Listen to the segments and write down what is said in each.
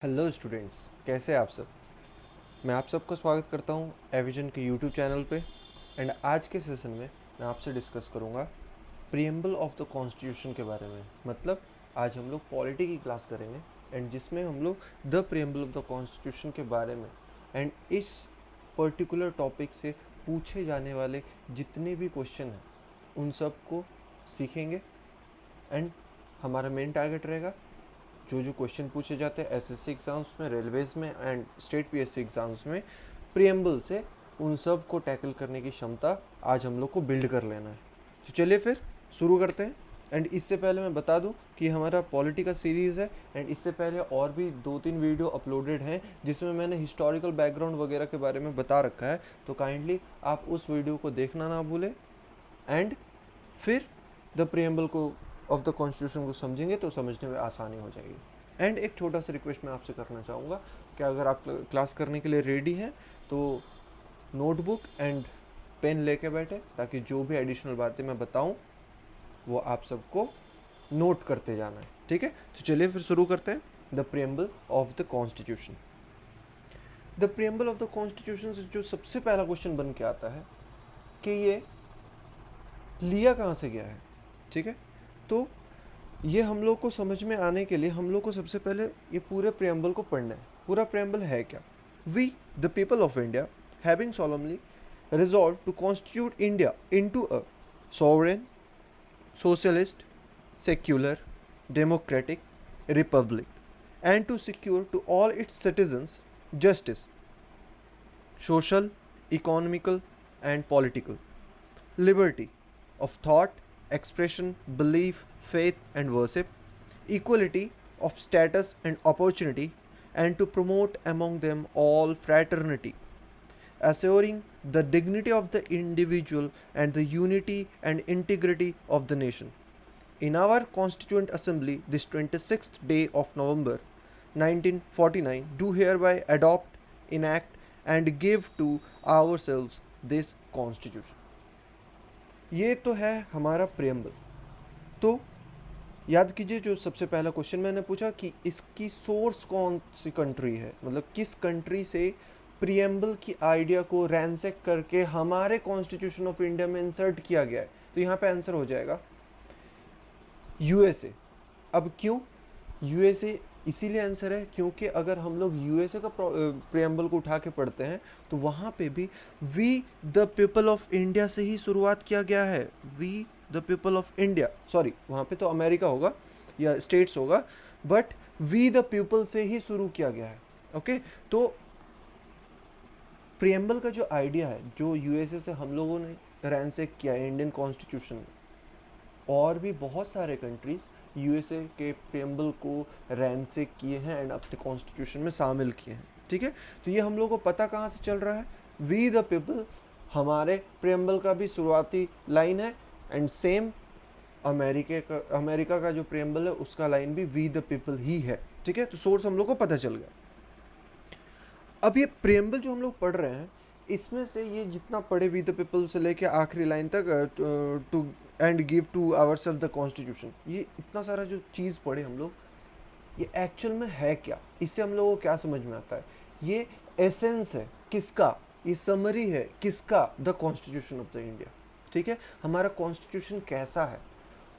Hello students, कैसे हैं आप सब। मैं आप सबका स्वागत करता हूं एविजन के यूट्यूब चैनल पे। एंड आज के सेशन में मैं आपसे डिस्कस करूंगा प्रीएम्बल ऑफ द कॉन्स्टिट्यूशन के बारे में। मतलब आज हम लोग पॉलिटी की क्लास करेंगे एंड जिसमें हम लोग the preamble of the constitution के बारे में एंड इस पर्टिकुलर टॉपिक से पूछे जाने वाले जितने भी क्वेश्चन हैं उन सब को सीखेंगे। एंड हमारा मेन टारगेट रहेगा जो जो क्वेश्चन पूछे जाते हैं एसएससी एग्ज़ाम्स में, रेलवेज़ में एंड स्टेट पीएससी एग्ज़ाम्स में, प्रीएम्बल से उन सब को टैकल करने की क्षमता आज हम लोग को बिल्ड कर लेना है। तो चलिए फिर शुरू करते हैं। एंड इससे पहले मैं बता दूं कि हमारा पॉलिटी का सीरीज़ है एंड इससे पहले और भी 2-3 वीडियो अपलोडेड हैं जिसमें मैंने हिस्टोरिकल बैकग्राउंड वगैरह के बारे में बता रखा है। तो काइंडली आप उस वीडियो को देखना ना भूलें एंड फिर द प्रीएम्बल को ऑफ द कॉन्स्टिट्यूशन को समझेंगे तो समझने में आसानी हो जाएगी। एंड एक छोटा सा रिक्वेस्ट मैं आपसे करना चाहूँगा कि अगर आप क्लास करने के लिए रेडी हैं तो नोटबुक एंड पेन लेके बैठे ताकि जो भी एडिशनल बातें मैं बताऊँ वो आप सबको नोट करते जाना है। ठीक है, तो चलिए फिर शुरू करते हैं। The preamble of the constitution. The preamble of the constitution से जो सबसे पहला क्वेश्चन बन के आता है कि ये लिया कहाँ से गया है। ठीक है, तो ये हम लोग को समझ में आने के लिए हम लोग को सबसे पहले ये पूरे प्रियम्बल को पढ़ना है। पूरा प्रियम्बल है क्या। We the people of India having solemnly resolved to constitute India into a sovereign, socialist, secular, democratic republic and to secure to all its citizens justice, social, economical and political, liberty of thought, expression, belief, faith, and worship, equality of status and opportunity, and to promote among them all fraternity, assuring the dignity of the individual and the unity and integrity of the nation. In our Constituent Assembly, this 26th day of November 1949, do hereby adopt, enact, and give to ourselves this Constitution. ये तो है हमारा preamble. तो याद कीजिए जो सबसे पहला क्वेश्चन मैंने पूछा कि इसकी सोर्स कौन सी कंट्री है, मतलब किस कंट्री से प्रियम्बल की आइडिया को रैंसेक करके हमारे कॉन्स्टिट्यूशन ऑफ इंडिया में इंसर्ट किया गया है। तो यहाँ पे आंसर हो जाएगा यूएसए। अब क्यों यूएसए इसीलिए आंसर है क्योंकि अगर हम लोग यूएसए का प्रियम्बल को उठा के पढ़ते हैं तो वहाँ पे भी we the people of India से ही शुरुआत किया गया है। We the people of India, sorry वहाँ पे तो अमेरिका होगा या स्टेट्स होगा, बट वी द पीपल से ही शुरू किया गया है। ओके, तो प्रियम्बल का जो आइडिया है जो यूएसए से हम लोगों ने रैंसेक किया है इंडियन कॉन्स्टिट्यूशन में, और भी बहुत सारे कंट्रीज यूएसए के प्रियम्बल को रैंसेक किए हैं एंड अपने कॉन्स्टिट्यूशन में शामिल किए हैं। ठीक है, तो ये हम लोग को पता कहाँ से चल रहा है, वी द पीपल हमारे प्रियम्बल का भी शुरुआती लाइन है एंड सेम अमेरिका का जो प्रियम्बल है उसका लाइन भी वी द पीपल ही है। ठीक है, तो सोर्स हम लोग को पता चल गया। अब ये प्रियम्बल जो हम लोग पढ़ रहे हैं इसमें से ये जितना पढ़े वी द पीपल से लेके आखिरी लाइन तक to end give to our self the constitution, ये इतना सारा जो चीज़ पढ़े हम लोग, ये एक्चुअल में है क्या, इससे हम लोगों को क्या समझ में आता है। ये एसेंस है किसका, ये समरी है किसका, the constitution of the India. ठीक है, हमारा कॉन्स्टिट्यूशन कैसा है,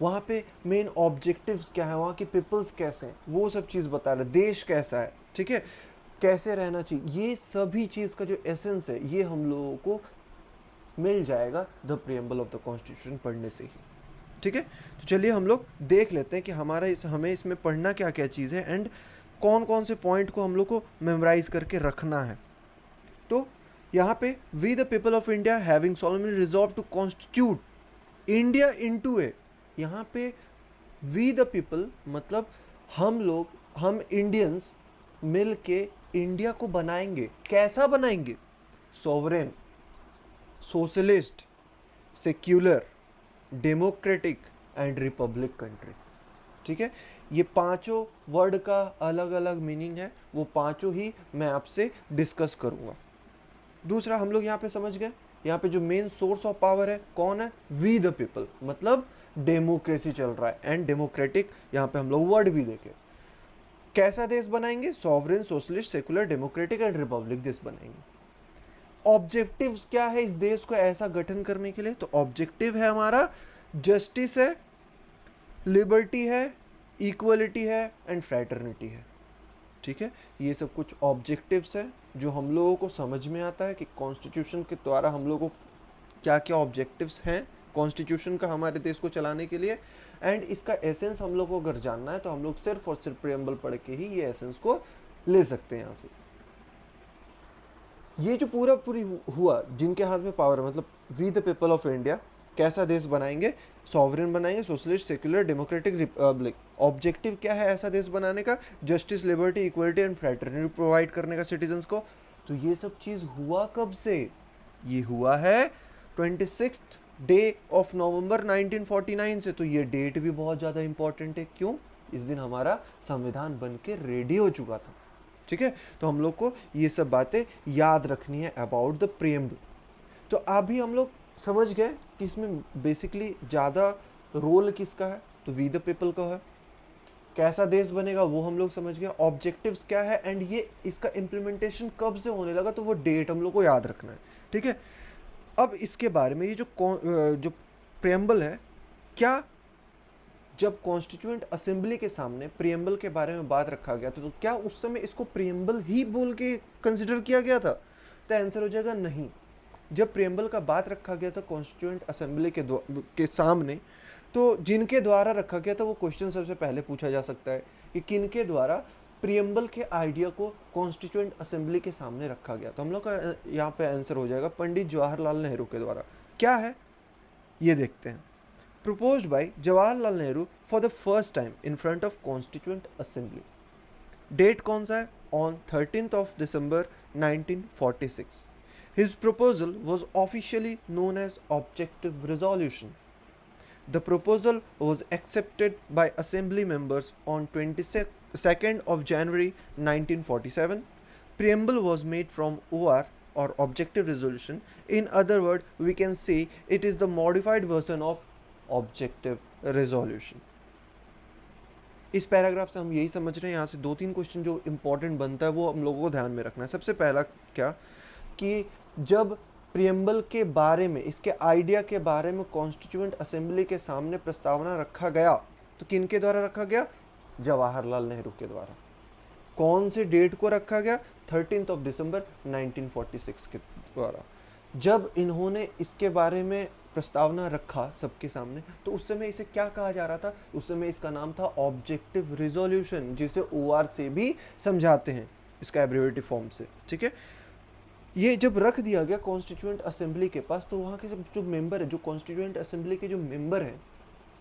वहाँ पे मेन ऑब्जेक्टिव्स क्या है, वहाँ के पीपल्स कैसे हैं, वो सब चीज़ बता रहे, देश कैसा है, ठीक है, कैसे रहना चाहिए, ये सभी चीज़ का जो एसेंस है ये हम लोगों को मिल जाएगा the preamble of the constitution पढ़ने से ही। ठीक है, तो चलिए हम लोग देख लेते हैं कि हमें इसमें पढ़ना क्या क्या चीज़ है एंड कौन कौन से पॉइंट को हम लोग को मेमोराइज करके रखना है। तो यहाँ पे we the people of India having solemnly resolve to constitute India into a, यहाँ पे वी द पीपल मतलब हम इंडियंस मिल के इंडिया को बनाएंगे। कैसा बनाएंगे, sovereign, socialist, secular, democratic and Republic country. ठीक है, ये पांचों वर्ड का अलग अलग मीनिंग है, वो पांचों ही मैं आपसे डिस्कस करूंगा। दूसरा हम लोग यहाँ पे समझ गए, यहाँ पे जो मेन सोर्स ऑफ पावर है कौन है, वी द पीपल, मतलब डेमोक्रेसी चल रहा है एंड डेमोक्रेटिक यहाँ पे हम लोग वर्ड भी देखे। कैसा देश बनाएंगे? Sovereign, socialist, secular, democratic and Republic देश बनाएंगे। ऑब्जेक्टिव क्या है इस देश को ऐसा गठन करने के लिए? तो ऑब्जेक्टिव है हमारा जस्टिस है, लिबर्टी है, इक्वलिटी है एंड फ्रैटर्निटी है। ठीक है, ये सब कुछ ऑब्जेक्टिव्स है जो हम लोगों को समझ में आता है कि कॉन्स्टिट्यूशन के द्वारा हम लोगों को क्या क्या ऑब्जेक्टिव्स हैं कॉन्स्टिट्यूशन का हमारे देश को चलाने के लिए। एंड इसका एसेंस हम लोग को अगर जानना है तो हम लोग सिर्फ और सिर्फ प्रियम्बल पढ़ के ही ये एसेंस को ले सकते हैं यहाँ से। ये जो पूरी हुआ जिनके हाथ में पावर है, मतलब we the people of India कैसा देश बनाएंगे? सॉवरेन बनाएंगे, socialist, secular, democratic, republic. Objective क्या है ऐसा देश बनाने का? Justice, liberty, equality and fraternity provide करने का सिटीजन्स को। तो ये सब चीज हुआ कब से? ये हुआ है 26 डे ऑफ नवंबर 1949 से। तो ये डेट भी बहुत ज़्यादा इंपॉर्टेंट है। क्यों? इस दिन हमारा संविधान बन के रेडी हो चुका था। ठीक है, तो हम लोग को ये सब बातें याद रखनी है अबाउट द प्रियम्बल। तो अभी हम लोग समझ गए कि इसमें बेसिकली ज़्यादा रोल किसका है, तो वी द पीपल का है। कैसा देश बनेगा वो हम लोग समझ गए। ऑब्जेक्टिव्स क्या है एंड ये इसका इम्प्लीमेंटेशन कब से होने लगा, तो वो डेट हम लोग को याद रखना है। ठीक है, अब इसके बारे में ये जो प्रियम्बल है, क्या जब कॉन्स्टिट्यूएंट असेंबली के सामने प्रियम्बल के बारे में बात रखा गया था तो क्या उस समय इसको प्रियम्बल ही बोल के कंसिडर किया गया था? तो आंसर हो जाएगा नहीं। जब प्रियम्बल का बात रखा गया था कॉन्स्टिट्यूएंट असेंबली के सामने, तो जिनके द्वारा रखा गया था वो क्वेश्चन सबसे पहले पूछा जा सकता है कि किनके द्वारा प्रियम्बल के आइडिया को कॉन्स्टिट्यूएंट असेंबली के सामने रखा गया। तो हम लोग का यहाँ पे आंसर हो जाएगा पंडित जवाहरलाल नेहरू के द्वारा। क्या है ये देखते हैं। Proposed by Jawaharlal Nehru for the first time in front of Constituent Assembly. Date कौन सा है? On 13th of December 1946. His proposal was officially known as Objective Resolution. The proposal was accepted by Assembly members on 22nd of January 1947. Preamble was made from OR or Objective Resolution. In other words, we can say it is the modified version of objective resolution. इस paragraph से हम यही समझ रहे हैं, यहाँ से 2-3 question जो इंपॉर्टेंट बनता है वो हम लोगों को ध्यान में रखना है। सबसे पहला क्या कि जब प्रियम्बल के बारे में, इसके आइडिया के बारे में कॉन्स्टिट्यूएंट असेंबली के सामने प्रस्तावना रखा गया तो किन के द्वारा रखा गया? जवाहरलाल नेहरू के द्वारा। कौन से डेट को रखा गया? 13 दिसंबर 1946 के द्वारा। जब इन्होंने इसके बारे में प्रस्तावना रखा सबके सामने तो उस समय इसे क्या कहा जा रहा था? उस समय इसका नाम था ऑब्जेक्टिव रिजोल्यूशन, जिसे ओआर से भी समझाते हैं इसका एब्रिविएटिव फॉर्म से। ठीक है, ये जब रख दिया गया कॉन्स्टिट्यूएंट असेंबली के पास तो वहाँ के सब जो मेंबर है, जो कॉन्स्टिट्यूएंट असेंबली के जो मेंबर हैं,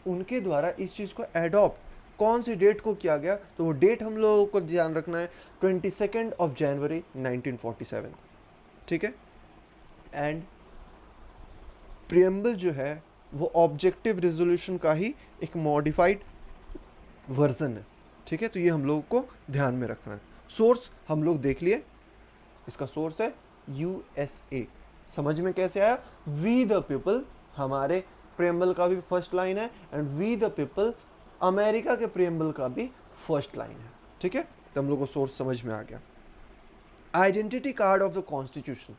उनके द्वारा इस चीज़ को एडॉप्ट कौन सी डेट को किया गया? तो वो डेट हम लोगों को ध्यान रखना है 22 जनवरी 1947। ठीक है, एंड प्रियम्बल जो है वो ऑब्जेक्टिव रेजोल्यूशन का ही एक मॉडिफाइड वर्जन है। ठीक है, तो ये हम लोगों को ध्यान में रखना है। सोर्स हम लोग देख लिए, इसका सोर्स है यूएसए। समझ में कैसे आया? वी द पीपल हमारे प्रियम्बल का भी फर्स्ट लाइन है and we the people America के प्रियम्बल का भी फर्स्ट लाइन है। ठीक है, तो हम लोग को सोर्स समझ में आ गया। Identity card of the constitution.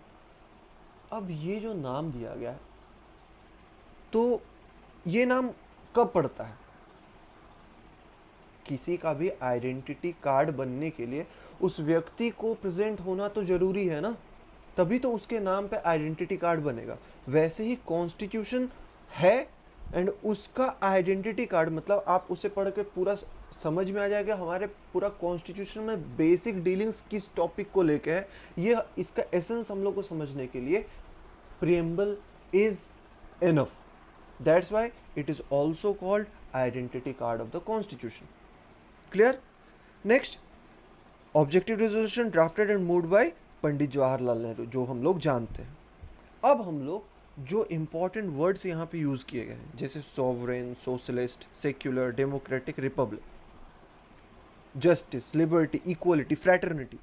अब ये जो नाम दिया गया है तो ये नाम कब पड़ता है? किसी का भी आइडेंटिटी कार्ड बनने के लिए उस व्यक्ति को प्रेजेंट होना तो जरूरी है ना, तभी तो उसके नाम पे आइडेंटिटी कार्ड बनेगा। वैसे ही कॉन्स्टिट्यूशन है एंड उसका आइडेंटिटी कार्ड, मतलब आप उसे पढ़ के पूरा समझ में आ जाएगा हमारे पूरा कॉन्स्टिट्यूशन में बेसिक डीलिंग्स किस टॉपिक को लेके है। ये इसका एसेंस हम लोग को समझने के लिए preamble is enough. That's why it is also called identity card of the constitution. Clear? Next, objective resolution drafted and moved by Pandit Jawaharlal Nehru, जो हम लोग जानते हैं। अब हम लोग जो इंपॉर्टेंट वर्ड्स यहाँ पे यूज किए गए हैं जैसे sovereign, socialist, secular, democratic, republic, justice, liberty, equality, fraternity,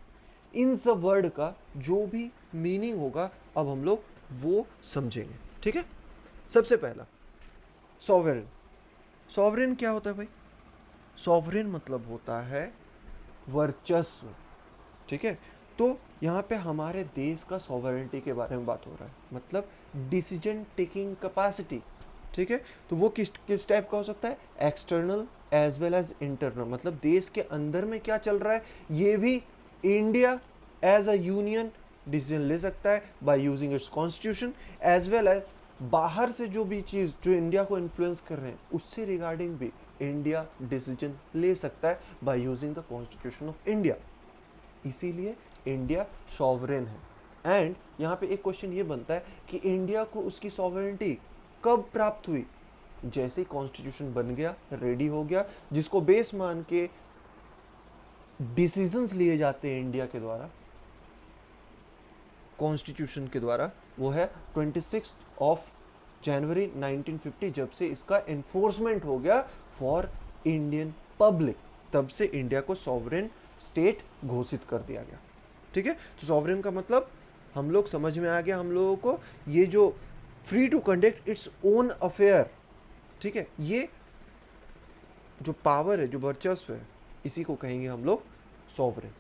इन सब वर्ड का जो भी मीनिंग होगा अब हम लोग वो समझेंगे। ठीक है, सबसे पहला सॉवरेन। सॉवरेन क्या होता है भाई? सॉवरेन मतलब होता है वर्चस्व, ठीक है। तो यहाँ पे हमारे देश का सॉवरेनिटी के बारे में बात हो रहा है, मतलब डिसीजन टेकिंग कैपेसिटी, ठीक है। तो वो किस किस टाइप का हो सकता है, external as well as internal, मतलब देश के अंदर में क्या चल रहा है ये भी India as a union decision ले सकता है by using its constitution, as well as बाहर से जो भी चीज़ जो इंडिया को इन्फ्लुएंस कर रहे हैं उससे रिगार्डिंग भी इंडिया डिसीजन ले सकता है by using the constitution of India. इसीलिए इंडिया सॉवरेन है। एंड यहाँ पे एक क्वेश्चन ये बनता है कि इंडिया को उसकी सॉवरेनिटी कब प्राप्त हुई, जैसे ही कॉन्स्टिट्यूशन बन गया, रेडी हो गया, जिसको बेस मान के डिसीजंस लिए जाते हैं इंडिया के द्वारा, कॉन्स्टिट्यूशन के द्वारा, वो है 26 जनवरी 1950, जब से इसका एनफोर्समेंट हो गया फॉर इंडियन पब्लिक, तब से इंडिया को सॉवरेन स्टेट घोषित कर दिया गया, ठीक है। तो सॉवरेन का मतलब हम लोग समझ में आ गया हम लोगों को, ये जो free to conduct its own affair, ठीक है, ये जो पावर है, जो वर्चस्व है, इसी को कहेंगे हम लोग सॉवरेन।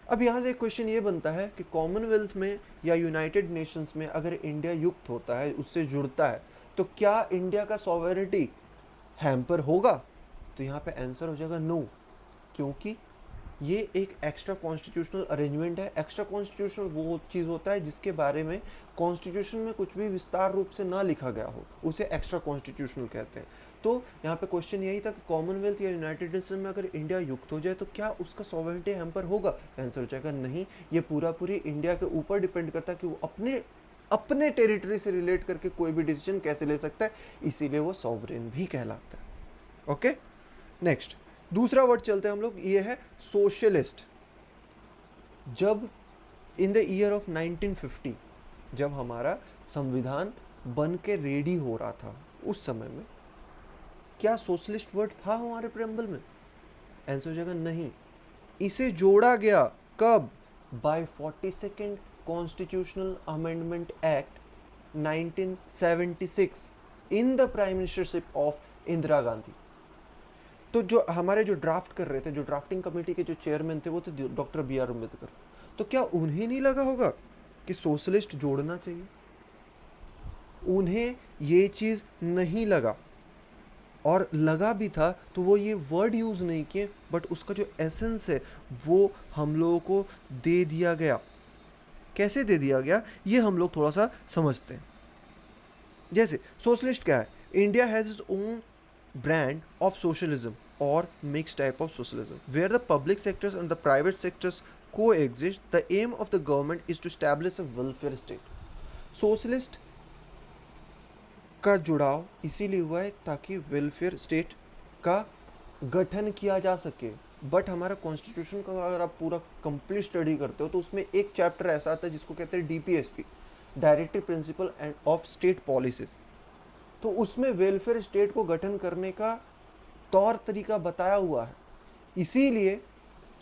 अब यहाँ से एक क्वेश्चन ये बनता है कि कॉमनवेल्थ में या यूनाइटेड नेशंस में अगर इंडिया युक्त होता है, उससे जुड़ता है, तो क्या इंडिया का सॉवरेनिटी हैम्पर होगा? तो यहाँ पे आंसर हो जाएगा नो, क्योंकि ये एक एक्स्ट्रा कॉन्स्टिट्यूशनल अरेंजमेंट है। एक्स्ट्रा कॉन्स्टिट्यूशनल वो चीज़ होता है जिसके बारे में कॉन्स्टिट्यूशन में कुछ भी विस्तार रूप से ना लिखा गया हो, उसे एक्स्ट्रा कॉन्स्टिट्यूशनल कहते हैं। तो यहाँ पे क्वेश्चन यही था कि कॉमनवेल्थ या यूनाइटेड नेशन में अगर इंडिया युक्त हो जाए तो क्या उसका सॉवरेनिटी हैम्पर होगा? आंसर हो जाएगा नहीं, ये पूरा पूरी इंडिया के ऊपर डिपेंड करता है कि वो अपने टेरिटरी से रिलेट करके कोई भी डिसीजन कैसे ले सकता है, इसीलिए वो सॉवरेन भी कहलाता है। ओके, नेक्स्ट दूसरा वर्ड चलते हैं हम लोग, ये है सोशलिस्ट। जब इन द ईयर ऑफ 1950, जब हमारा संविधान बन के रेडी हो रहा था, उस समय में क्या सोशलिस्ट वर्ड था हमारे प्रेम्बल में? आंसर हो जाएगा नहीं, इसे जोड़ा गया कब? By 42nd constitutional amendment act 1976 in the prime ministership of Indira Gandhi. तो जो हमारे जो ड्राफ्ट कर रहे थे, जो ड्राफ्टिंग कमेटी के जो चेयरमैन थे, वो थे डॉक्टर बी आर अम्बेडकर। तो क्या उन्हें नहीं लगा होगा कि सोशलिस्ट जोड़ना चाहिए? उन्हें ये चीज़ नहीं लगा, और लगा भी था तो वो ये वर्ड यूज़ नहीं किए, बट उसका जो एसेंस है वो हम लोगों को दे दिया गया। कैसे दे दिया गया ये हम लोग थोड़ा सा समझते हैं। जैसे सोशलिस्ट क्या है? India has its own brand of socialism or mixed type of socialism where the public sectors and the private sectors coexist. The aim of the government is to establish a welfare state. Socialist का जुड़ाव इसीलिए हुआ है ताकि welfare state का गठन किया जा सके। बट हमारा कॉन्स्टिट्यूशन का अगर आप पूरा कंप्लीट स्टडी करते हो तो उसमें एक चैप्टर ऐसा आता है जिसको कहते हैं DPSP, directive principle end of state policies. तो उसमें वेलफेयर स्टेट को गठन करने का तौर तरीका बताया हुआ है, इसीलिए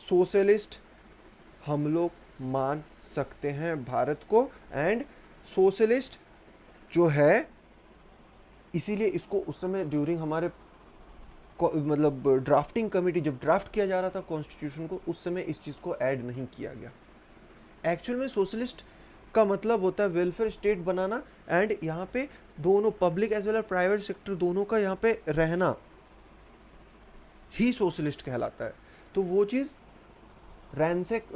सोशलिस्ट हम लोग मान सकते हैं भारत को। एंड सोशलिस्ट जो है, इसीलिए इसको उस समय ड्यूरिंग हमारे मतलब ड्राफ्टिंग कमेटी जब ड्राफ्ट किया जा रहा था कॉन्स्टिट्यूशन को, उस समय इस चीज़ को ऐड नहीं किया गया। एक्चुअल में सोशलिस्ट का मतलब होता है वेलफेयर स्टेट बनाना, एंड यहाँ पे दोनों public as well as private sector दोनों का यहाँ पे रहना ही सोशलिस्ट कहलाता है। तो वो चीज़ रैंसेक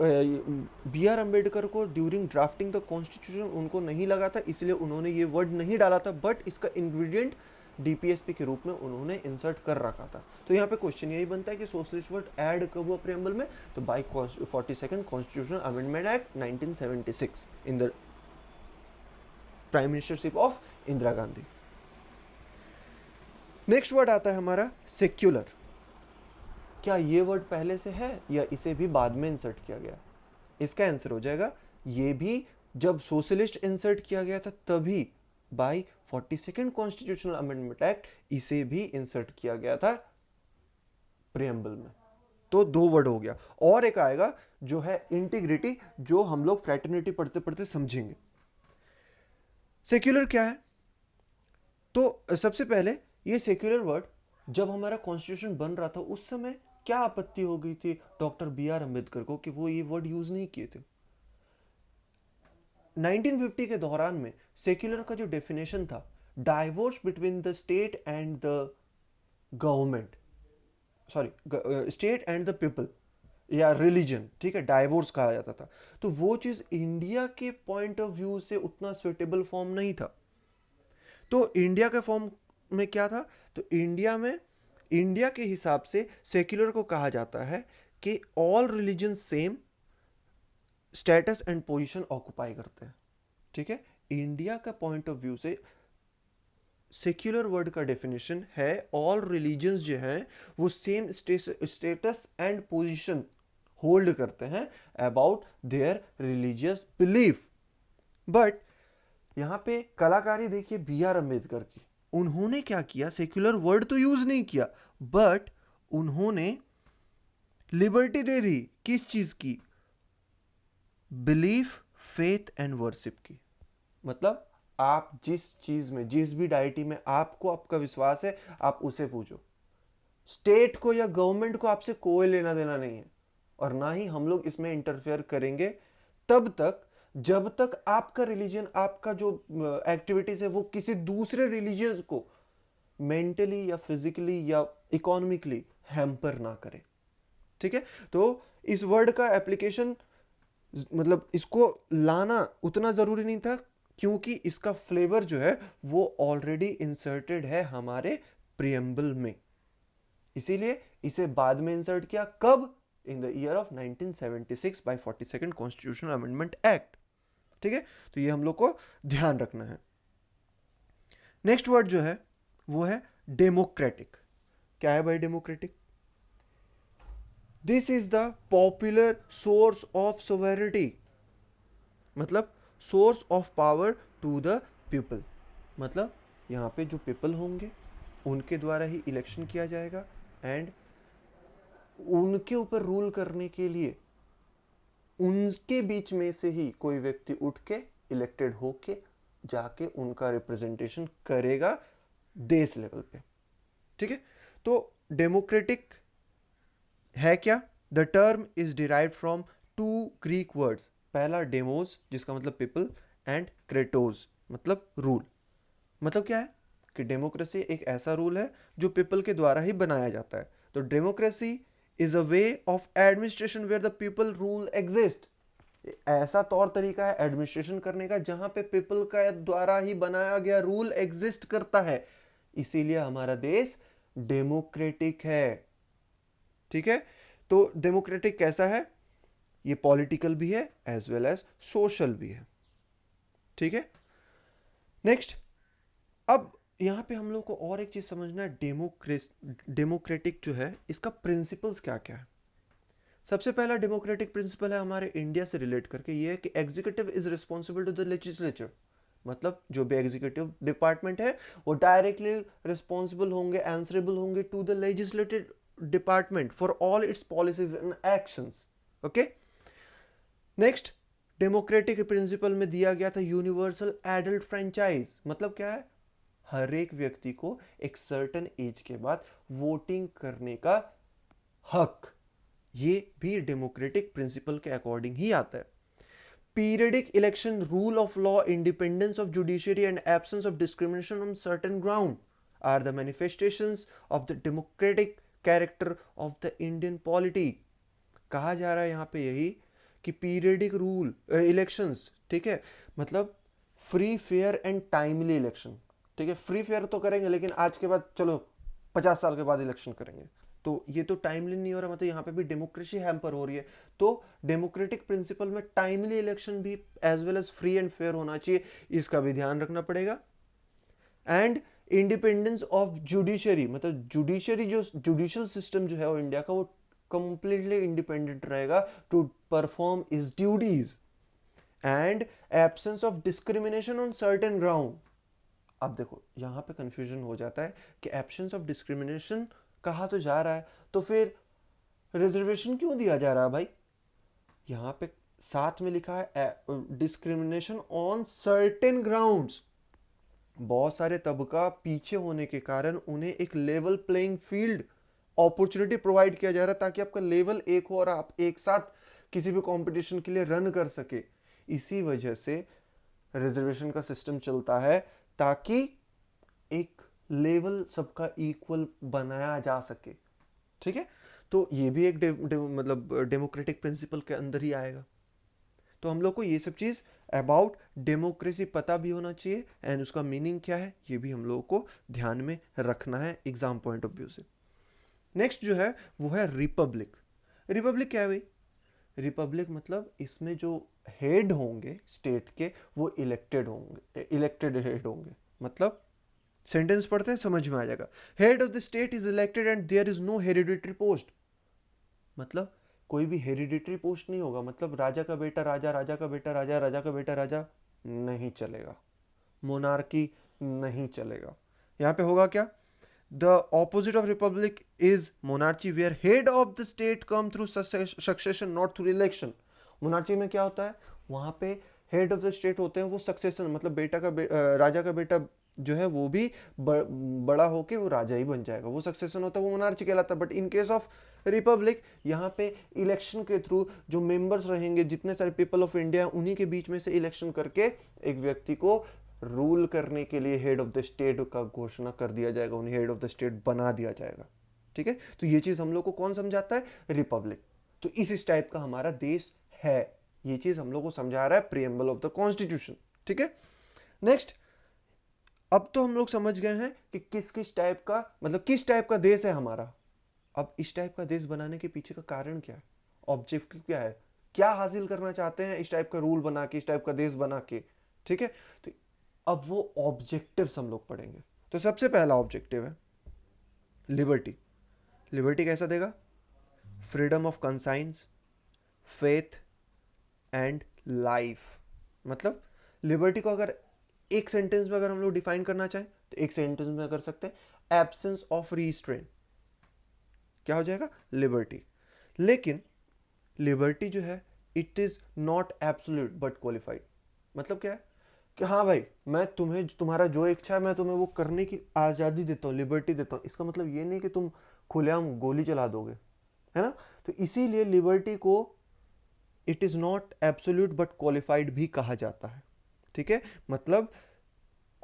बी आर अम्बेडकर को ड्यूरिंग ड्राफ्टिंग द कॉन्स्टिट्यूशन उनको नहीं लगा था, इसलिए उन्होंने ये वर्ड नहीं डाला था, बट इसका इंग्रेडिएंट डीपीएसपी के रूप में उन्होंने इंसर्ट कर रखा था। तो यहाँ पे क्वेश्चन यही बनता है कि सोशलिस्ट वर्ड ऐड कब हुआ प्रेम्बल में? तो by 42nd constitutional amendment act 1976 in the prime ministership of Indira Gandhi. Next word आता है हमारा सेक्युलर। क्या ये वर्ड पहले से है या इसे भी बाद में इंसर्ट किया गया? इसका आंसर हो जाएगा ये भी जब सोशलिस्ट इंसर्ट किया गया था तभी bye 42nd constitutional amendment act इसे भी इंसर्ट किया गया था प्रियम्बल में। तो दो वर्ड हो गया, और एक आएगा जो है इंटीग्रिटी, जो हम लोग फ्रेटर्निटी पढ़ते पढ़ते समझेंगे। सेक्युलर क्या है? तो सबसे पहले ये सेक्युलर वर्ड जब हमारा कॉन्स्टिट्यूशन बन रहा था उस समय क्या आपत्ति हो गई थी डॉक्टर बी आर अम्बेडकर को कि वो ये वर्ड यूज नहीं किए थे? 1950 के दौरान में सेक्युलर का जो डेफिनेशन था, divorce between the state and the government, sorry state and the people या रिलीजन, ठीक है, डाइवोर्स कहा जाता था। तो वो चीज इंडिया के पॉइंट ऑफ व्यू से उतना स्वेटेबल फॉर्म नहीं था। तो इंडिया के फॉर्म में क्या था? तो इंडिया में, इंडिया के हिसाब से सेक्युलर को कहा जाता है कि all religion same status and position occupy करते हैं, ठीक है। इंडिया का पॉइंट ऑफ व्यू से सेक्युलर वर्ड का डेफिनेशन है ऑल रिलीजन्स जो हैं वो same status and position hold करते हैं about their religious belief. But यहां पे कलाकारी देखिए बी आर अम्बेडकर की, उन्होंने क्या किया, सेक्युलर वर्ड तो यूज नहीं किया, बट उन्होंने लिबर्टी दे दी, किस चीज की? बिलीफ, फेथ एंड वर्शिप की। मतलब आप जिस चीज में, जिस भी डाइटी में आपको आपका विश्वास है, आप उसे पूछो। स्टेट को या गवर्नमेंट को आपसे कोई लेना देना नहीं है, और ना ही हम लोग इसमें इंटरफेयर करेंगे तब तक जब तक आपका रिलीजन, आपका जो एक्टिविटीज है वो किसी दूसरे रिलीजन को मेंटली या फिजिकली या इकोनॉमिकली हैम्पर ना करे, ठीक है। तो इस वर्ड का एप्लीकेशन, मतलब इसको लाना उतना जरूरी नहीं था, क्योंकि इसका फ्लेवर जो है वो ऑलरेडी इंसर्टेड है हमारे प्रियम्बल में, इसीलिए इसे बाद में इंसर्ट किया। कब? In the year of 1976 by 42nd constitutional amendment act, ठीक है। तो ये हम लोग को ध्यान रखना है। नेक्स्ट वर्ड जो है वो है डेमोक्रेटिक। क्या है भाई democratic? This is the popular source of sovereignty, मतलब source of power to the people. मतलब यहाँ पे जो पीपल होंगे उनके द्वारा ही इलेक्शन किया जाएगा, एंड उनके ऊपर रूल करने के लिए उनके बीच में से ही कोई व्यक्ति उठ के इलेक्टेड होके जाके उनका रिप्रेजेंटेशन करेगा देश लेवल पे, ठीक है। तो डेमोक्रेटिक है क्या? The term is derived from two Greek words. पहला डेमोस जिसका मतलब पीपल, एंड क्रेटोस मतलब रूल। मतलब क्या है कि डेमोक्रेसी एक ऐसा रूल है जो पीपल के द्वारा ही बनाया जाता है। तो democracy is a way of administration where the people rule exist. ऐसा तौर तरीका है एडमिनिस्ट्रेशन करने का जहां पे पीपल का द्वारा ही बनाया गया रूल एग्जिस्ट करता है, इसीलिए हमारा देश डेमोक्रेटिक है, ठीक है। तो डेमोक्रेटिक कैसा है? ये पॉलिटिकल भी है एज वेल एज सोशल भी है, ठीक है। नेक्स्ट, अब यहां पे हम लोग को और एक चीज समझना है, डेमोक्रेटिक जो है इसका प्रिंसिपल्स क्या क्या है। सबसे पहला डेमोक्रेटिक प्रिंसिपल है हमारे इंडिया से रिलेट करके, ये है कि executive is responsible to the legislature. मतलब जो भी एग्जीक्यूटिव डिपार्टमेंट है वो डायरेक्टली रिस्पॉन्सिबल होंगे, आंसरेबल होंगे to the legislative department for all its policies and actions, okay. Next, democratic principle में दिया गया था यूनिवर्सल एडल्ट फ्रेंचाइज। मतलब क्या है? हर एक व्यक्ति को एक सर्टेन एज के बाद वोटिंग करने का हक, ये भी डेमोक्रेटिक प्रिंसिपल के अकॉर्डिंग ही आता है। Periodic election, rule of law, independence of judiciary and absence of discrimination on certain ground are the manifestations of the democratic character of the Indian polity. कहा जा रहा है यहाँ पे यही कि पीरियडिक रूल इलेक्शंस, ठीक है, मतलब free fair and timely election, ठीक है। फ्री फेयर तो करेंगे लेकिन आज के बाद चलो 50 साल के बाद इलेक्शन करेंगे, तो ये तो टाइमली नहीं हो रहा, मतलब यहाँ पे भी डेमोक्रेसी हैम्पर हो रही है। तो डेमोक्रेटिक प्रिंसिपल में टाइमली इलेक्शन भी as well as free and fair होना चाहिए, इसका भी ध्यान रखना पड़ेगा। एंड इंडिपेंडेंस ऑफ जुडिशरी, मतलब जुडिशरी जो जुडिशियल सिस्टम जो है वो इंडिया का, वो कंप्लीटली इंडिपेंडेंट रहेगा to perform is duties. And absence of discrimination on certain ground. अब देखो यहां पे कंफ्यूजन हो जाता है कि एब्सेंस ऑफ डिस्क्रिमिनेशन कहा तो जा रहा है, तो फिर रिजर्वेशन क्यों दिया जा रहा है भाई? यहां पे साथ में लिखा है डिस्क्रिमिनेशन ऑन सर्टेन ग्राउंड्स। बहुत सारे तबका पीछे होने के कारण उन्हें एक level playing field opportunity provide किया जा रहा है ताकि आपका लेवल एक हो और आप एक साथ किसी भी कंपटीशन के लिए रन कर सके। इसी वजह से रिजर्वेशन का सिस्टम चलता है ताकि एक लेवल सबका इक्वल बनाया जा सके। ठीक है, तो ये भी एक मतलब डेमोक्रेटिक प्रिंसिपल के अंदर ही आएगा। तो हम लोग को ये सब चीज अबाउट डेमोक्रेसी पता भी होना चाहिए एंड उसका मीनिंग क्या है ये भी हम लोगों को ध्यान में रखना है एग्जाम पॉइंट ऑफ व्यू से। नेक्स्ट जो है वो है रिपब्लिक। रिपब्लिक क्या है भाई? रिपब्लिक मतलब इसमें जो हेड होंगे स्टेट के वो इलेक्टेड होंगे, इलेक्टेड हेड होंगे। मतलब सेंटेंस पढ़ते हैं समझ में आ जाएगा। Head of the state is elected and there is no hereditary post. मतलब कोई भी हेरिडिटरी पोस्ट नहीं होगा। मतलब राजा का बेटा राजा, राजा का बेटा राजा, राजा का बेटा राजा नहीं चलेगा। मोनार्की नहीं चलेगा। यहां पे होगा क्या? The opposite of republic is monarchy where head of the state come through succession not through election. monarchy में क्या होता है? वहां पे हेड ऑफ द स्टेट होते हैं वो सक्सेशन, मतलब राजा का बेटा जो है वो भी बड़ा होके वो राजा ही बन जाएगा, वो सक्सेशन होता है, वो मोनार्ची कहलाता है। But in case of Republic यहाँ पे इलेक्शन के थ्रू जो मेंबर्स रहेंगे, जितने सारे पीपल ऑफ इंडिया उन्हीं के बीच में से इलेक्शन करके एक व्यक्ति को रूल करने के लिए हेड ऑफ द स्टेट का घोषणा कर दिया जाएगा, उन्हें हेड ऑफ द स्टेट बना दिया जाएगा। ठीक है, तो ये चीज हम लोग को कौन समझाता है? रिपब्लिक। तो इस टाइप का हमारा देश है, ये चीज हम लोग को समझा रहा है प्रीएम्बल ऑफ द कॉन्स्टिट्यूशन। ठीक है, नेक्स्ट। अब तो हम लोग समझ गए हैं कि किस किस टाइप का, मतलब किस टाइप का देश है हमारा। अब इस टाइप का देश बनाने के पीछे का कारण क्या है, ऑब्जेक्टिव क्या है, क्या हासिल करना चाहते हैं इस टाइप का रूल बना के, इस टाइप का देश बना के। ठीक है, तो अब वो ऑब्जेक्टिव्स हम लोग पढ़ेंगे। तो सबसे पहला ऑब्जेक्टिव है लिबर्टी। लिबर्टी कैसा देगा? Freedom of conscience, faith and life. मतलब लिबर्टी को अगर एक सेंटेंस में अगर हम लोग डिफाइन करना चाहें तो एक सेंटेंस में कर सकते हैं, एब्सेंस ऑफ रीस्ट्रेन। क्या हो जाएगा? लिबर्टी। लेकिन लिबर्टी जो है it is not absolute but qualified. मतलब क्या है कि हाँ भाई मैं तुम्हें, तुम्हारा जो इच्छा है मैं तुम्हें वो करने की आज़ादी देता हूँ, लिबर्टी देता हूँ। इसका मतलब ये नहीं कि तुम खुलेआम गोली चला दोगे, है ना। तो इसीलिए लिबर्टी को it is not absolute but qualified भी कहा जाता है। ठीक है, मतलब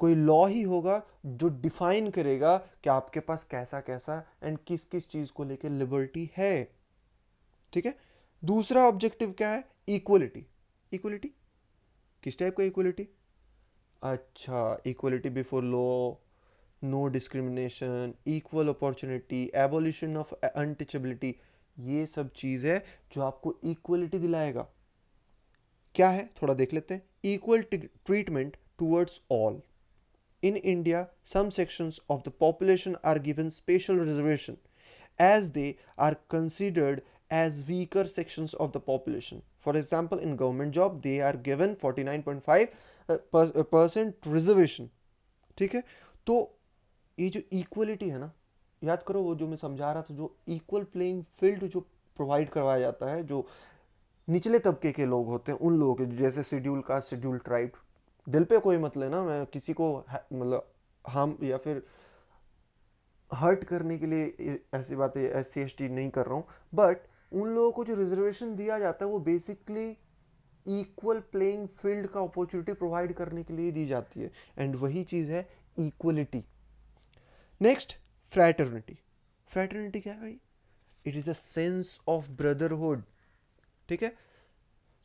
कोई लॉ ही होगा जो डिफाइन करेगा कि आपके पास कैसा कैसा एंड किस किस चीज़ को लेकर लिबर्टी है। ठीक है, दूसरा ऑब्जेक्टिव क्या है? इक्वलिटी। इक्वलिटी किस टाइप का इक्वलिटी? अच्छा, equality before law, no discrimination, equal opportunity, abolition of untouchability, ये सब चीज़ है जो आपको इक्वलिटी दिलाएगा। क्या है थोड़ा देख लेते हैं। Equal treatment towards all. In India, some sections of the population are given special reservation as they are considered as weaker sections of the population. For example, in government job, they are given 49.5% reservation. ठीक है, तो ये जो equality है ना, याद करो वो जो मैं समझा रहा था, जो इक्वल प्लेइंग फील्ड जो प्रोवाइड करवाया जाता है, जो निचले तबके के लोग होते हैं उन लोगों के, जैसे शेड्यूल कास्ट, शेड्यूल ट्राइब। दिल पे कोई मत लेना, मैं किसी को मतलब हम या फिर हर्ट करने के लिए ऐसी बातें SC ST नहीं कर रहा हूँ। बट उन लोगों को जो रिजर्वेशन दिया जाता है वो बेसिकली इक्वल प्लेइंग फील्ड का अपॉर्चुनिटी प्रोवाइड करने के लिए दी जाती है, एंड वही चीज़ है इक्वलिटी। Next, fraternity. फ्रैटर्निटी क्या है भाई? It is the sense of brotherhood. ठीक है,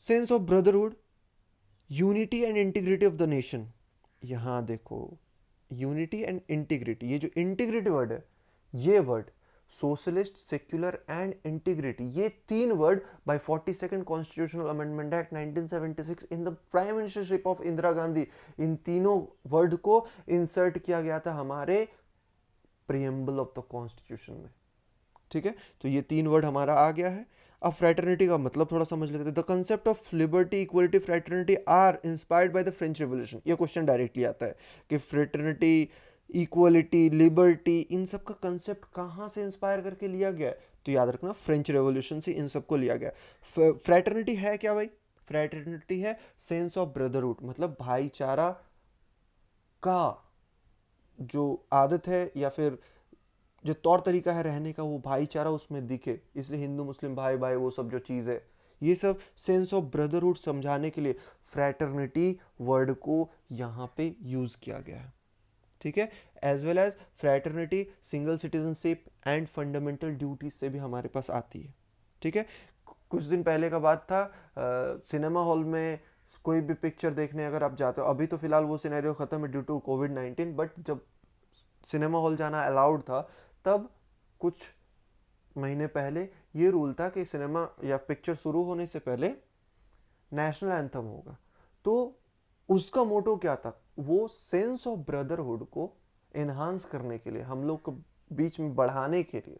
sense of brotherhood, unity and integrity of the nation. यहां देखो, यूनिटी एंड इंटीग्रिटी, ये जो इंटीग्रिटी वर्ड है, ये word socialist, secular and integrity, ये तीन word by 42nd constitutional amendment act 1976 in the prime ministership of Indira Gandhi, इन तीनों वर्ड को इंसर्ट किया गया था हमारे प्रीएम्बल ऑफ द कॉन्स्टिट्यूशन में। ठीक है, तो ये तीन वर्ड हमारा आ गया है। अब फ्रैटर्निटी का मतलब थोड़ा समझ लेते हैं। The concept of liberty, equality, fraternity are inspired by the French revolution. ये क्वेश्चन डायरेक्टली आता है कि फ्रैटर्निटी, इक्वलिटी, लिबर्टी, इन सब का कंसेप्ट कहाँ से इंस्पायर करके लिया गया है? तो याद रखना फ्रेंच रेवोल्यूशन से इन सबको लिया गया। फ्रैटर्निटी है क्या भाई? फ्रैटर्निटी है सेंस ऑफ ब्रदरहुड, मतलब भाईचारा का जो आदत है या फिर जो तौर तरीका है रहने का वो भाईचारा उसमें दिखे, इसलिए हिंदू मुस्लिम भाई भाई वो सब जो चीज़ है, ये सब सेंस ऑफ ब्रदरहुड समझाने के लिए फ्रैटर्निटी वर्ड को यहाँ पे यूज़ किया गया है, ठीक है। As well as fraternity single citizenship and fundamental duties से भी हमारे पास आती है, ठीक है। कुछ दिन पहले का बात था, सिनेमा हॉल में कोई भी पिक्चर देखने अगर आप जाते हो, अभी तो फिलहाल वो सिनेरियो खत्म है ड्यू टू कोविड-19, बट जब सिनेमा हॉल जाना अलाउड था तब कुछ महीने पहले ये रूल था कि सिनेमा या पिक्चर शुरू होने से पहले नेशनल एंथम होगा। तो उसका मोटो क्या था, वो सेंस ऑफ ब्रदरहुड को एनहांस करने के लिए, हम लोग को बीच में बढ़ाने के लिए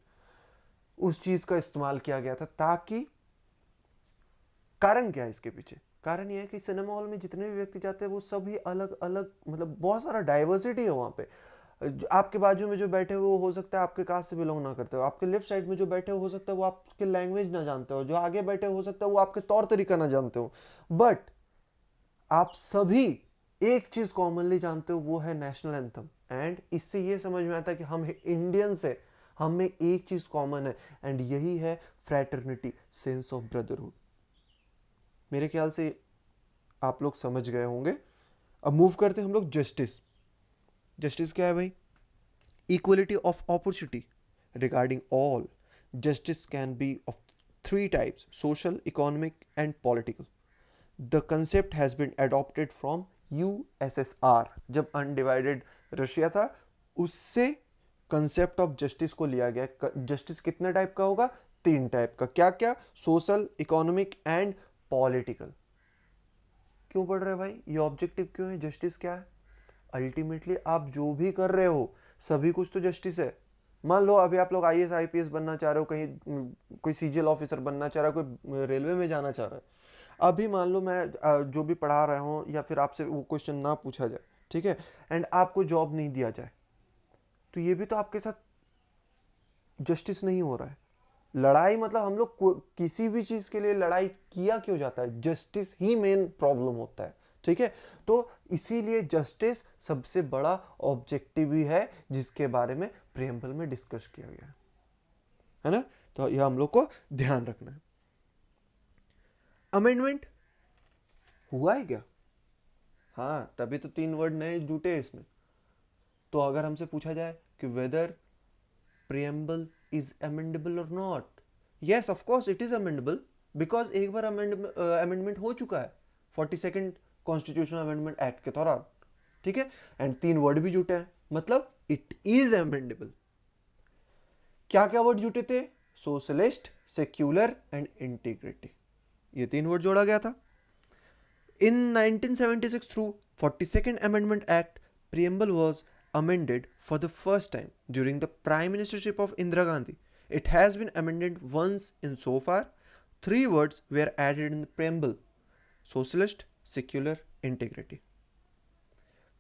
उस चीज का इस्तेमाल किया गया था, ताकि कारण क्या है इसके पीछे, कारण यह है कि सिनेमा हॉल में जितने भी व्यक्ति जाते हैं वो सभी अलग अलग, मतलब बहुत सारा डाइवर्सिटी है वहां पे। आपके बाजू में जो बैठे हुए हो सकता है आपके कास्ट से बिलोंग ना करते हो, आपके लेफ्ट साइड में जो बैठे हो सकता है वो आपके लैंग्वेज ना जानते हो, जो आगे बैठे हो सकता है वो आपके तौर तरीका ना जानते हो, बट आप सभी एक चीज कॉमनली जानते हो, वो है नेशनल एंथम। एंड इससे ये समझ में आता है कि हम इंडियंस है, हम में एक चीज कॉमन है, एंड यही है फ्रैटर्निटी, सेंस ऑफ ब्रदरहुड। मेरे ख्याल से आप लोग समझ गए होंगे। अब मूव करते हैं हम लोग जस्टिस। जस्टिस क्या है भाई? Equality of opportunity regarding all. Justice can be of three types: social, economic and political. The concept has been adopted from USSR. जब अनडिवाइडेड रशिया था उससे कंसेप्ट ऑफ जस्टिस को लिया गया। जस्टिस कितने टाइप का होगा? तीन टाइप का। क्या क्या? Social, economic and political. क्यों पढ़ रहे हैं भाई? ये ऑब्जेक्टिव क्यों है? जस्टिस क्या है? अल्टीमेटली आप जो भी कर रहे हो सभी कुछ तो जस्टिस है। मान लो अभी आप लोग आईएएस आईपीएस बनना चाह रहे हो, कहीं कोई सीजीएल ऑफिसर बनना चाह रहा है, कोई रेलवे में जाना चाह रहा है। अभी मान लो मैं जो भी पढ़ा रहा हूँ या फिर आपसे वो क्वेश्चन ना पूछा जाए, ठीक है, एंड आपको जॉब नहीं दिया जाए, तो ये भी तो आपके साथ जस्टिस नहीं हो रहा है। लड़ाई मतलब हम लोग किसी भी चीज के लिए लड़ाई किया क्यों जाता है? जस्टिस ही मेन प्रॉब्लम होता है, ठीक है। तो इसीलिए जस्टिस सबसे बड़ा ऑब्जेक्टिव ही है जिसके बारे में प्रियम्बल में डिस्कस किया गया है ना। तो यह हम लोग को ध्यान रखना है। अमेंडमेंट हुआ है क्या? हाँ, तभी तो तीन वर्ड नए जुटे इसमें। तो अगर हमसे पूछा जाए कि weather preamble is amendable or not, yes of course it is amendable, because एक बार अमेंडमेंट हो चुका है 42nd कॉन्स्टिट्यूशनल अमेंडमेंट एक्ट के दौरान, ठीक है, एंड तीन वर्ड भी जुटे हैं, मतलब इट इज अमेंडेबल। क्या क्या वर्ड जुटे थे? सोशलिस्ट, सेक्युलर एंड इंटीग्रिटी, ये तीन वर्ड जोड़ा गया था। In 1976 through 42nd Amendment Act, preamble was amended for the first time during the prime ministership of Indira Gandhi. It has been amended once in so far. Three words were added in the preamble: socialist, secular, integrity.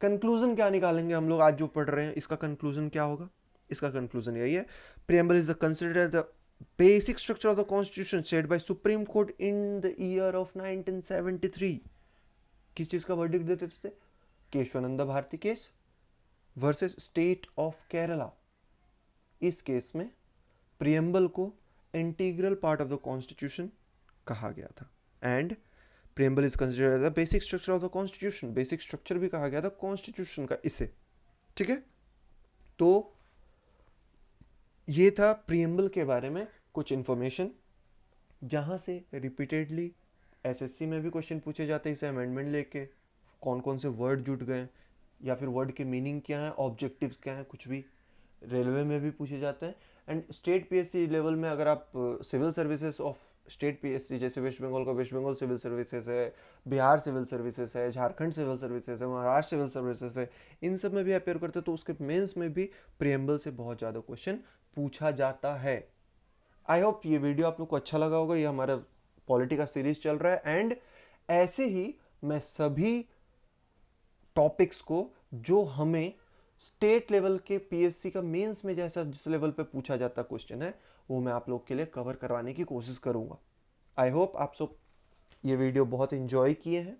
Conclusion क्या निकालेंगे हम लोग आज जो पढ़ रहे हैं, इसका कंक्लूजन क्या होगा? इसका कंक्लूजन यही है: preamble is the considered the basic structure of the constitution said by Supreme Court in the year of 1973. किस चीज का वर्डिक्ट देते थे? Kesavananda Bharati case versus state of Kerala. इस केस में प्रियम्बल को integral part of the constitution कहा गया था, and preamble is considered as the basic structure of the constitution. Basic structure भी कहा गया था कॉन्स्टिट्यूशन का इसे, ठीक है। तो ये था प्रियम्बल के बारे में कुछ इंफॉर्मेशन, जहां से रिपीटेडली एसएससी में भी क्वेश्चन पूछे जाते हैं इसे अमेंडमेंट लेके, कौन कौन से वर्ड जुट गए या फिर वर्ड के मीनिंग क्या है, ऑब्जेक्टिव्स क्या है, कुछ भी रेलवे में भी पूछे जाते हैं। एंड स्टेट पीएससी लेवल में अगर आप civil services of state PSC, जैसे वेस्ट बंगाल का वेस्ट बंगाल सिविल सर्विसेज है, बिहार सिविल सर्विसेज है, झारखंड सिविल सर्विसेज है, महाराष्ट्र सिविल सर्विसेज है, इन सब में भी अपेयर करते हैं, तो उसके मेंस में भी प्रियम्बल से बहुत ज़्यादा क्वेश्चन पूछा जाता है। आई होप ये वीडियो आप लोग को अच्छा लगा होगा। ये हमारा पॉलिटी का सीरीज चल रहा है, एंड ऐसे ही मैं सभी टॉपिक्स को जो हमें स्टेट लेवल के पीएससी का मेंस में जैसा जिस लेवल पे पूछा जाता क्वेश्चन है, वो मैं आप लोग के लिए कवर करवाने की कोशिश करूंगा। आई होप आप सब ये वीडियो बहुत इंजॉय किए हैं,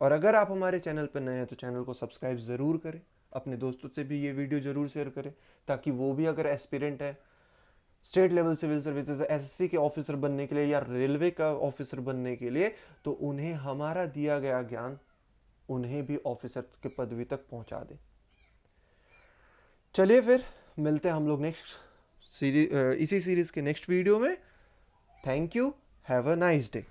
और अगर आप हमारे चैनल पर नए हैं तो चैनल को सब्सक्राइब ज़रूर करें, अपने दोस्तों से भी ये वीडियो ज़रूर शेयर करें, ताकि वो भी अगर एस्पिरेंट है state level civil services SSC के ऑफिसर बनने के लिए या रेलवे का ऑफिसर बनने के लिए, तो उन्हें हमारा दिया गया ज्ञान उन्हें भी ऑफिसर के पदवी तक पहुंचा दे। चलिए फिर मिलते हैं हम लोग नेक्स्ट सीरीज, इसी सीरीज के नेक्स्ट वीडियो में। Thank you, have a nice day.